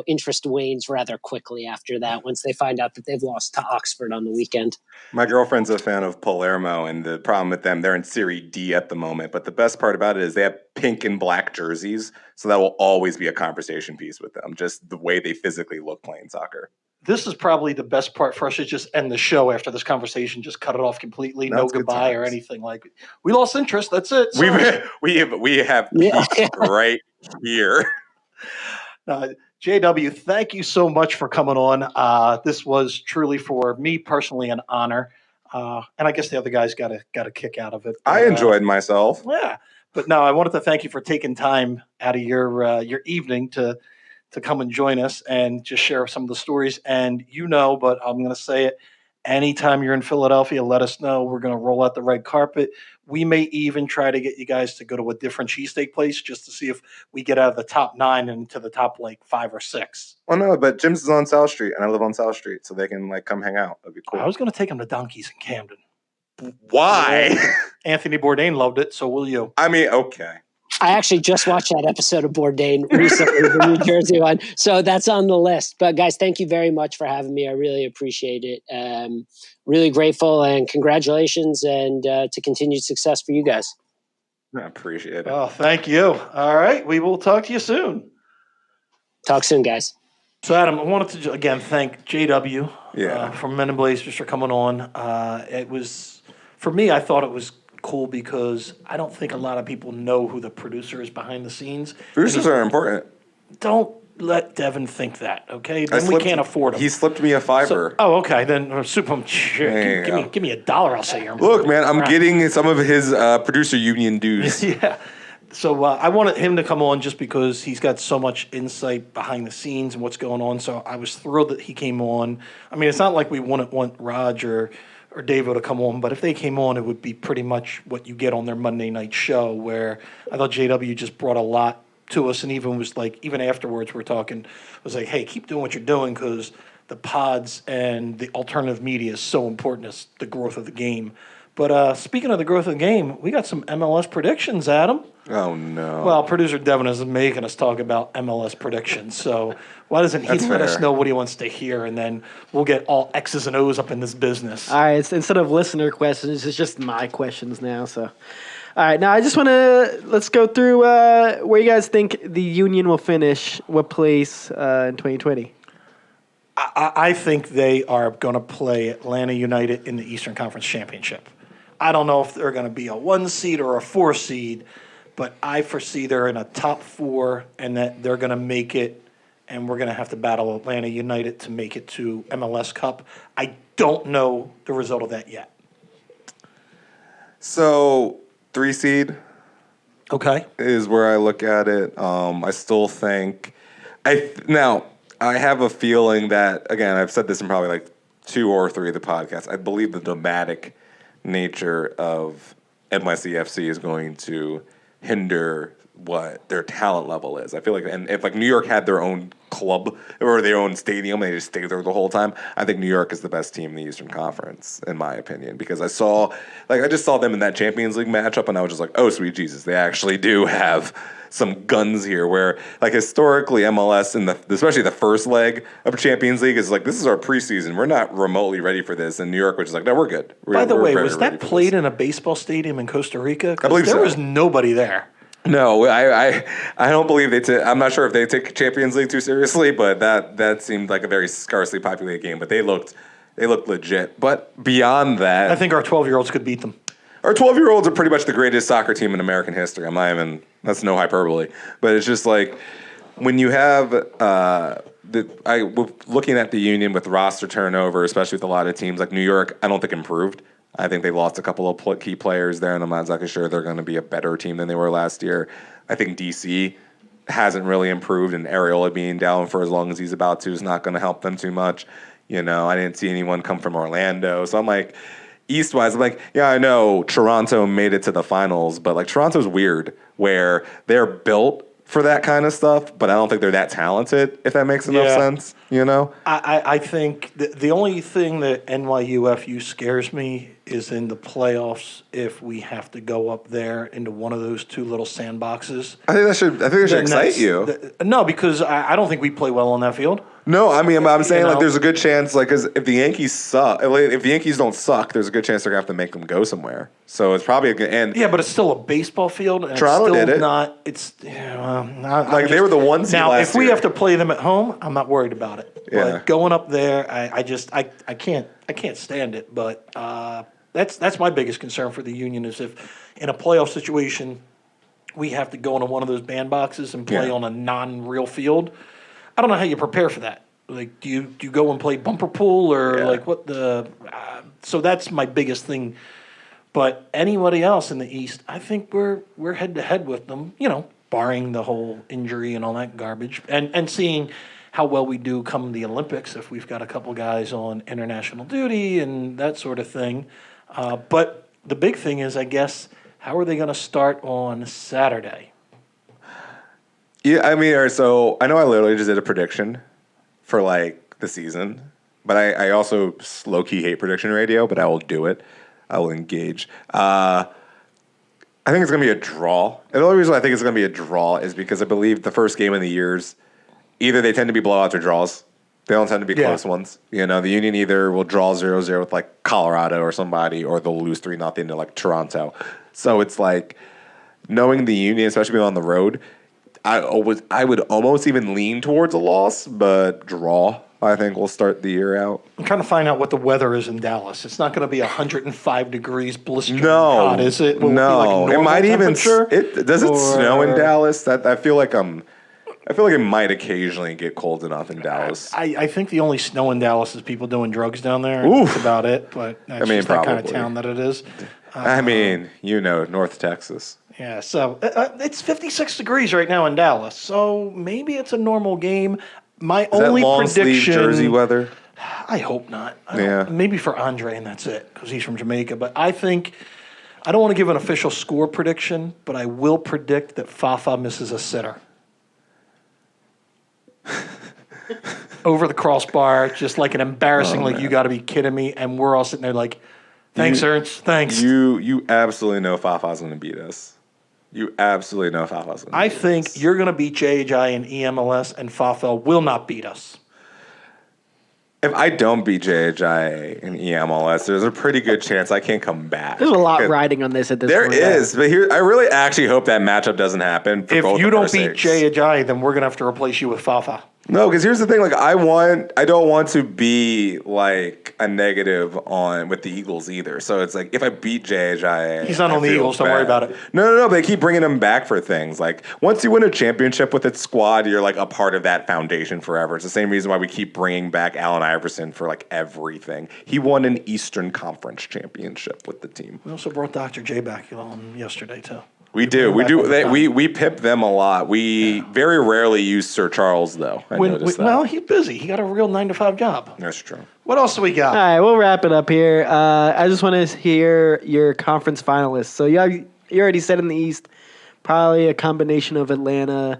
interest wanes rather quickly after that once they find out that they've lost to Oxford on the weekend. My girlfriend's a fan of Palermo, and the problem with them, they're in Serie D at the moment. But the best part about it is they have pink and black jerseys, so that will always be a conversation piece with them, just the way they physically look playing soccer. This is probably the best part for us to just end the show after this conversation. Just cut it off completely. No, No it's good goodbye or times. anything. Like, we lost interest. That's it. Sorry. We have Yeah. peaked right here. JW, thank you so much for coming on. This was truly, for me personally, an honor. And I guess the other guys got a kick out of it. I enjoyed myself. Yeah, but no, I wanted to thank you for taking time out of your evening to come and join us and just share some of the stories. And but I'm going to say it. Anytime you're in Philadelphia, let us know. We're going to roll out the red carpet. We may even try to get you guys to go to a different cheesesteak place just to see if we get out of the top 9 and to the top 5 or 6. Well, no, but Jim's is on South Street, and I live on South Street, so they can come hang out. That'd be cool. I was going to take them to Donkeys in Camden. Why? Anthony Bourdain loved it, so will you. I mean, okay. I actually just watched that episode of Bourdain recently, the New Jersey one. So that's on the list. But guys, thank you very much for having me. I really appreciate it. Really grateful, and congratulations, and to continued success for you guys. I appreciate it. Oh, thank you. All right, we will talk to you soon. Talk soon, guys. So, Adam, I wanted to again thank JW from Men in Blazers for coming on. It was, for me, I thought it was cool because I don't think a lot of people know who the producer is behind the scenes. Producers are important. Don't let Devin think that, okay? Then we can't afford him. He slipped me a $5. Okay. Then soup him. There you go. Give me $1. I'll say you're. Look, man, I'm getting some of his producer union dues. Yeah. So I wanted him to come on just because he's got so much insight behind the scenes and what's going on. So I was thrilled that he came on. I mean, it's not like we wouldn't want Raj or Davo to come on, but if they came on, it would be pretty much what you get on their Monday night show, where I thought JW just brought a lot to us, and even afterwards we're talking, was like, hey, keep doing what you're doing because the pods and the alternative media is so important as the growth of the game. But speaking of the growth of the game, we got some MLS predictions, Adam. Oh, no. Well, producer Devin is making us talk about MLS predictions, so why doesn't he let us know what he wants to hear, and then we'll get all X's and O's up in this business. All right, instead of listener questions, it's just my questions now. So, all right, now I just want to let's go through where you guys think the Union will finish, what place in 2020. I think they are going to play Atlanta United in the Eastern Conference Championship. I don't know if they're going to be a 1 seed or a 4 seed, but I foresee they're in a top 4 and that they're going to make it, and we're going to have to battle Atlanta United to make it to MLS Cup. I don't know the result of that yet. So, 3 seed Okay. is where I look at it. I still think now I have a feeling that, again, I've said this in probably 2 or 3 of the podcasts. I believe the nomadic nature of NYCFC is going to hinder what their talent level is. I feel like, and if like New York had their own club or their own stadium and they just stayed there the whole time, I think New York is the best team in the Eastern Conference, in my opinion, because I just saw them in that Champions League matchup and I was just like, oh, sweet Jesus, they actually do have some guns here where like historically MLS especially the first leg of Champions League is like, this is our preseason. We're not remotely ready for this. And New York was just like, no, we're good. By the We're way, very was ready that for played this. in a baseball stadium in Costa Rica? 'Cause I believe there so. was nobody there. No, I don't believe I'm not sure if they take Champions League too seriously, but that seemed like a very sparsely populated game. But they looked legit. But beyond that, I think our 12-year-olds could beat them. our 12-year-olds are pretty much the greatest soccer team in American history. I'm not even, that's no hyperbole, but it's just like when you have looking at the Union with roster turnover, especially with a lot of teams like New York, I don't think improved. I think they lost a couple of key players there, and I'm not exactly sure they're going to be a better team than they were last year. I think DC hasn't really improved, and Areola being down for as long as he's about to is not going to help them too much. You know, I didn't see anyone come from Orlando, so I'm like, East-wise, I'm like, yeah, I know Toronto made it to the finals, but like Toronto's weird, where they're built for that kind of stuff, but I don't think they're that talented, if that makes enough sense, you know? I think the only thing that NYUFU scares me is in the playoffs if we have to go up there into one of those two little sandboxes. I think it should excite you. No, because I don't think we play well on that field. No, I mean, I'm saying You like know? there's a good chance, like, 'cause if the Yankees suck, if the Yankees don't suck, there's a good chance they're gonna have to make them go somewhere. So it's probably a good and Yeah, but it's still a baseball field, and Toronto it's still did it. not. It's I'm Like, they were the one seed now. last If we year. have to play them at home, I'm not worried about it. Yeah. But going up there, I can't stand it. But that's my biggest concern for the Union is if in a playoff situation we have to go into one of those bandboxes and play Yeah. on a non-real field. I don't know how you prepare for that. Like, do you go and play bumper pool or Yeah. like what the? So that's my biggest thing. But anybody else in the East, I think we're head to head with them. You know, barring the whole injury and all that garbage, and seeing how well we do come the Olympics if we've got a couple guys on international duty and that sort of thing. But the big thing is, I guess, how are they going to start on Saturday? Yeah, I mean, so I know I literally just did a prediction for like the season, but I also low key hate prediction radio, but I will do it. I will engage. I think it's going to be a draw. And the only reason I think it's going to be a draw is because I believe the first game of the years, either they tend to be blowouts or draws. They don't tend to be Yeah. close ones. You know, the Union either will draw 0-0 with like Colorado or somebody, or they'll lose 3-0 to like Toronto. So it's like knowing the Union, especially being on the road, I would almost even lean towards a loss, but draw, I think, will start the year out. I'm trying to find out what the weather is in Dallas. It's not going to be 105 degrees blistering No, hot, is it? Will no, it, be like it normal might even. temperature? Does it snow in Or- Dallas? That I feel like it might occasionally get cold enough in Dallas. I think the only snow in Dallas is people doing drugs down there. Oof. That's about it. But that's mean, just that kind of probably. town that it is. I mean, you know, North Texas. Yeah, so it's 56 degrees right now in Dallas. So maybe it's a normal game. My Is that only long sleeve prediction. jersey weather? I hope not. Yeah. Maybe for Andre, and that's it, because he's from Jamaica. But I think I don't want to give an official score prediction, but I will predict that Fafa misses a sitter. Over the crossbar, just like an embarrassing, like, you got to be kidding me. And we're all sitting there like, thanks, Ernst, thanks. You absolutely know Fafa's going to beat us. You absolutely know Fafa's going to I beat think us. you're going to beat JHI in EMLS, and Fafa will not beat us. If I don't beat JHI in EMLS, there's a pretty good chance I can't come back. There's a lot 'Cause riding on this at this There point. is, but here I really actually hope that matchup doesn't happen. For If both you of our don't beat sakes. JHI, then we're going to have to replace you with Fafa. No, because here's the thing. Like, I don't want to be like a negative with the Eagles either. So it's like if I beat JHI, He's not I on the feel Eagles, don't worry bad. about it. No. But they keep bringing him back for things. Like once you win a championship with its squad, you're like a part of that foundation forever. It's the same reason why we keep bringing back Allen Iverson for like everything. He won an Eastern Conference championship with the team. We also brought Dr. J back on yesterday, too. We do. back all the time. We pip them a lot. We very rarely use Sir Charles though. I noticed that. Well, he's busy. He got a real 9-to-5 job. That's true. What else do we got? All right, we'll wrap it up here. I just want to hear your conference finalists. So you already said in the East, probably a combination of Atlanta,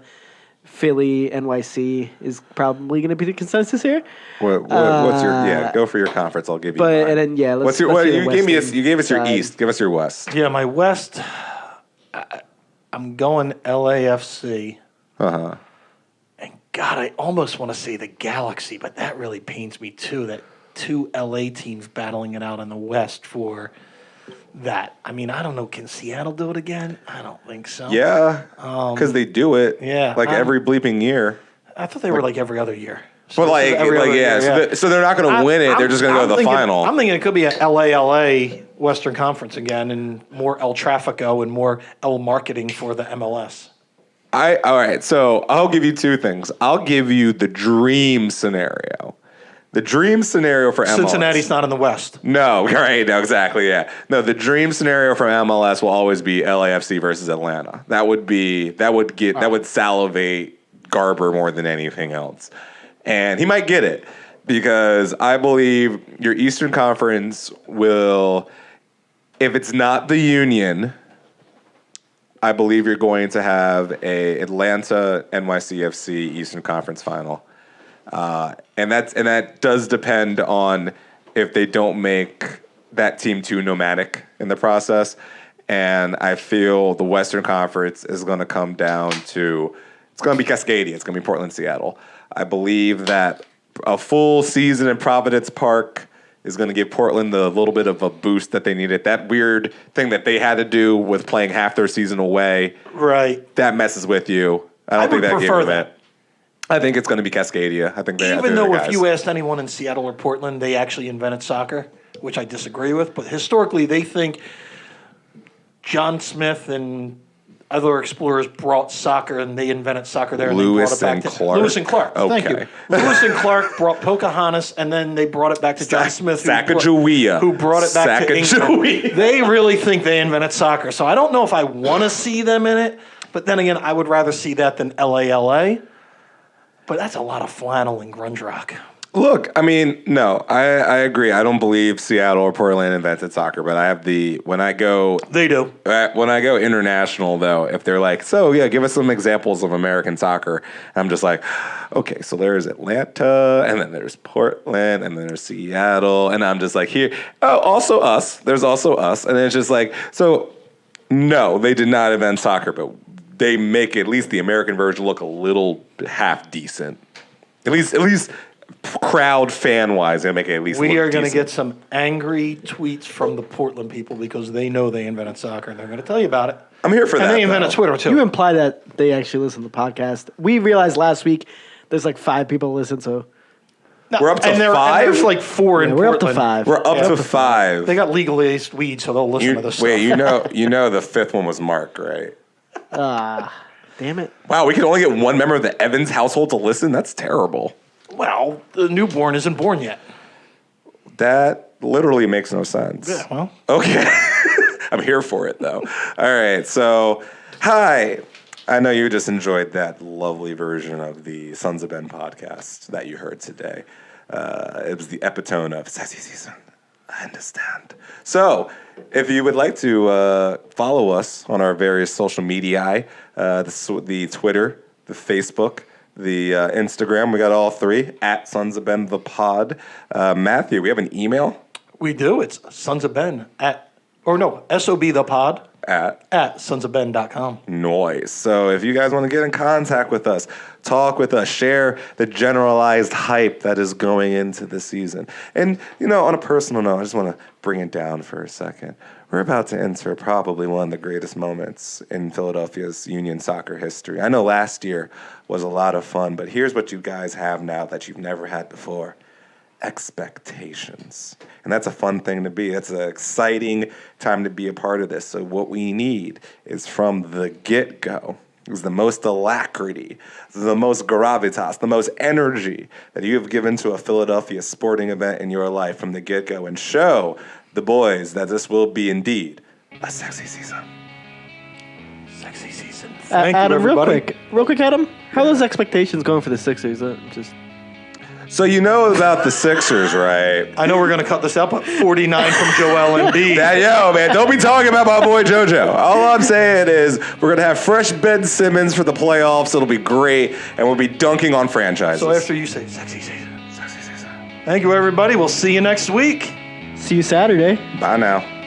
Philly, NYC is probably going to be the consensus here. What's your go for your conference? I'll give you. But mine. and then let's. What's your? let's What, do the you gave me. Western You gave us your side. East. Give us your West. Yeah, my West, I'm going LAFC. Uh-huh. And God, I almost want to say the Galaxy, but that really pains me too. That two LA teams battling it out in the West for that. I mean, I don't know. Can Seattle do it again? I don't think so. Yeah, because they do it. yeah, like every bleeping year. I thought they were like every other year. So But this is every other year, so they're not going to win it. They're just going to go to the thinking, final. I'm thinking it could be an LA Western Conference again, and more El Trafico and more El marketing for the MLS. All right. So I'll give you two things. I'll give you the dream scenario. The dream scenario for MLS. Cincinnati's not in the West. No, right. No, exactly. Yeah. No, the dream scenario for MLS will always be LAFC versus Atlanta. That would salivate Garber more than anything else. And he might get it because I believe your Eastern Conference will, if it's not the Union, I believe you're going to have a Atlanta NYCFC Eastern Conference final. And that does depend on if they don't make that team too nomadic in the process. And I feel the Western Conference is going to come down to, it's going to be Cascadia. It's going to be Portland, Seattle. I believe that a full season in Providence Park is going to give Portland the little bit of a boost that they needed. That weird thing that they had to do with playing half their season away. Right. That messes with you. I don't think would that prefer gave them that. it. I think it's going to be Cascadia. I think Even though if you asked anyone in Seattle or Portland, they actually invented soccer, which I disagree with. But historically, they think John Smith and other explorers brought soccer, and they invented soccer there, and Lewis they brought it and back to Clark? Lewis and Clark. Thank Okay. you. Lewis and Clark brought Pocahontas, and then they brought it back to John Smith, Sacagawea. who brought it back to Sacagawea. England. They really think they invented soccer. So I don't know if I want to see them in it, but then again, I would rather see that than LA. But that's a lot of flannel and grunge rock. Look, I mean, no, I agree. I don't believe Seattle or Portland invented soccer, but I have when I go international, though, if they're like, so yeah, give us some examples of American soccer, I'm just like, okay, so there's Atlanta, and then there's Portland, and then there's Seattle, and I'm just like, here, oh, also us. There's also us, and it's just like, so no, they did not invent soccer, but they make at least the American version look a little half decent. At least crowd fan wise, they make it at least. We look are going to decent. get some angry tweets from the Portland people because they know they invented soccer and they're going to tell you about it. I'm here for that. And they invented though. Twitter too. You imply that they actually listen to the podcast. We realized last week there's like 5 people listen, so No, We're up to and 5? There's like 4 in yeah, we're Portland. up to 5. We're up to 5. They got legalized weed, so they'll listen to this Wait, stuff. you know the 5th one was Mark, right? Damn it. Wow, we can only get one member of the Evans household to listen? That's terrible. Well, the newborn isn't born yet. That literally makes no sense. Yeah, well. Okay. I'm here for it, though. All right, so, hi. I know you just enjoyed that lovely version of the Sons of Ben podcast that you heard today. It was the epitome of Sexy Season. I understand. So, if you would like to follow us on our various social media, the Twitter, the Facebook, the Instagram, we got all 3, at Sons of Ben the Pod. Matthew, we have an email? We do. It's Sons of Ben SOB the pod At sonsofben.com. Noise. So if you guys want to get in contact with us, talk with us, share the generalized hype that is going into the season. And, on a personal note, I just want to bring it down for a second. We're about to enter probably one of the greatest moments in Philadelphia's Union soccer history. I know last year was a lot of fun, but here's what you guys have now that you've never had before. Expectations. And that's a fun thing to be. That's an exciting time to be a part of this. So what we need is from the get-go is the most alacrity, the most gravitas, the most energy that you have given to a Philadelphia sporting event in your life from the get-go, and show the boys that this will be indeed a sexy season. Sexy season. Thank Adam, you, everybody. real quick, Adam, how are those expectations going for the Sixers? So you know about the Sixers, right? I know we're going to cut this out, but 49 from Joel Embiid. Yo, man, don't be talking about my boy JoJo. All I'm saying is we're going to have fresh Ben Simmons for the playoffs. It'll be great, and we'll be dunking on franchises. So after you say sexy season. Thank you, everybody. We'll see you next week. See you Saturday. Bye now.